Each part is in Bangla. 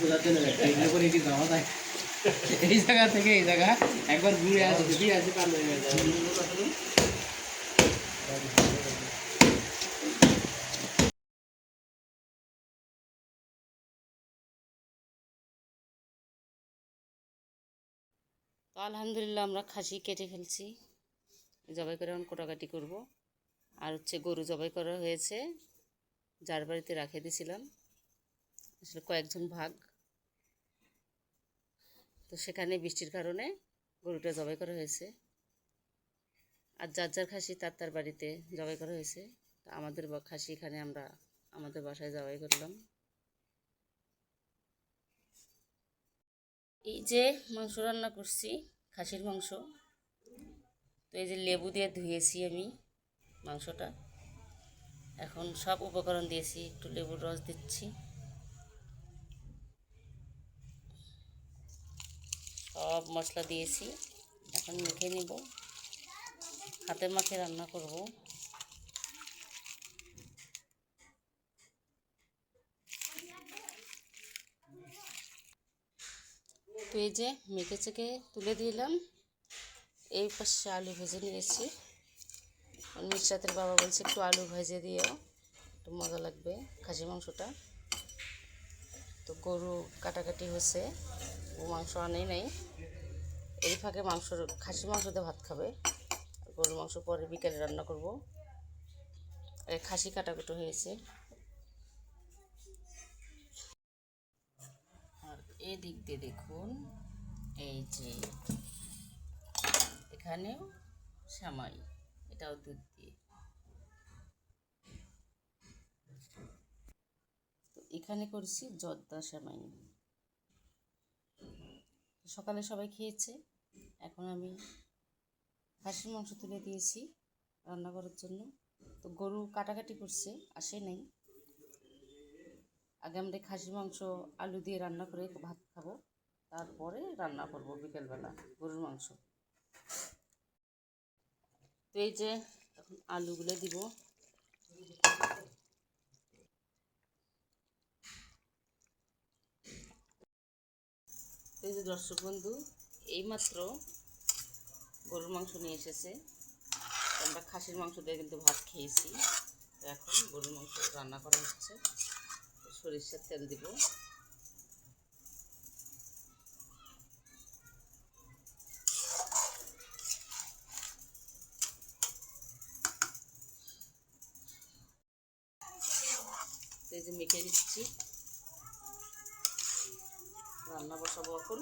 এই জায়গা থেকে এই জায়গা একবার ঘুরে আসে যদি আসে পার হয়ে গেছে। তো আলহামদুলিল্লাহ আমরা খাসি কেটে ফেলছি, জবাই করে এখন কোটাকাটি করব। আর হচ্ছে গরু জবাই করা হয়েছে, যার বাড়িতে রাখে দিয়েছিলাম, আসলে কয়েকজন ভাগ, তো সেখানে বৃষ্টির কারণে গরুটা জবাই করা হয়েছে। আর যার যার খাসি তার তার বাড়িতে জবাই করা হয়েছে। তো আমাদের খাসি এখানে আমরা আমাদের বাসায় জবাই করলাম। এই যে মাংস রান্না করছি, খাসির মাংস। তো এই যে লেবু দিয়ে ধুয়েছি আমি মাংসটা, এখন সব উপকরণ দিয়েছি, একটু লেবুর রস দিচ্ছি, সব মশলা দিয়েছি। এখন মেখে নিব, হাতে মাখে রান্না করব। তো এই যে মেখে চেখে তুলে দিলাম। এই পাশে আলু ভেজে নিয়েছি, মিশরাতের বাবা বলছে একটু আলু ভেজে দিও, একটু মজা লাগবে খাসি মাংসটা। তো গরু কাটাকাটি হচ্ছে, ও মাংস আনেই নাই। এই ফাঁকে খাসি মাংস দিয়ে ভাত খাবে, গরুর মাংস পরে বিকেলে রান্না করব। খাসি কাটাকুটো হয়েছে। আর এই দিক দিয়ে দেখুন, এই যে এখানেও সামাই, এটাও দুধ দিয়ে। তো এখানে করছি জর্দা সেমাই। সকালে সবাই খেয়েছে, এখন আমি খাসির মাংস তুলে দিয়েছি রান্না করার জন্য। তো গরু কাটাকাটি করছে, আসে নাই। আগে আমরা খাসির মাংস আলু দিয়ে রান্না করে ভাত খাবো, তারপরে রান্না করব বিকেলবেলা গরুর মাংস। তো এই যে এখন আলুগুলো দিব। এই যে দর্শক বন্ধু, এইমাত্র গরুর মাংস নিয়ে এসেছে, আমরা খাসির মাংস দিয়ে কিন্তু ভাত খেয়েছি। তো এখন গরুর মাংস রান্না করা হচ্ছে, সরিষার তেল দিব। এই যে মেখে দিচ্ছি, রান্না বসাবো এখন।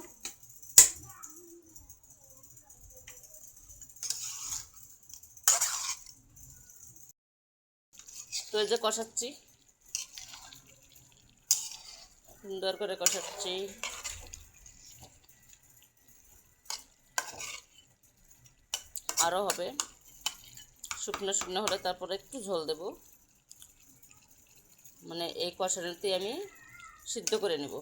তো এই যে কষাচ্ছি, সুন্দর করে কষাচ্ছি। আরও হবে, শুকনো শুকনো হলে তারপরে একটু ঝোল দেব, মানে এই কষানোতে আমি সিদ্ধ করে নেব,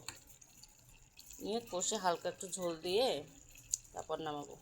নিয়ে কষে হালকা একটু ঝোল দিয়ে তারপর নামাবো।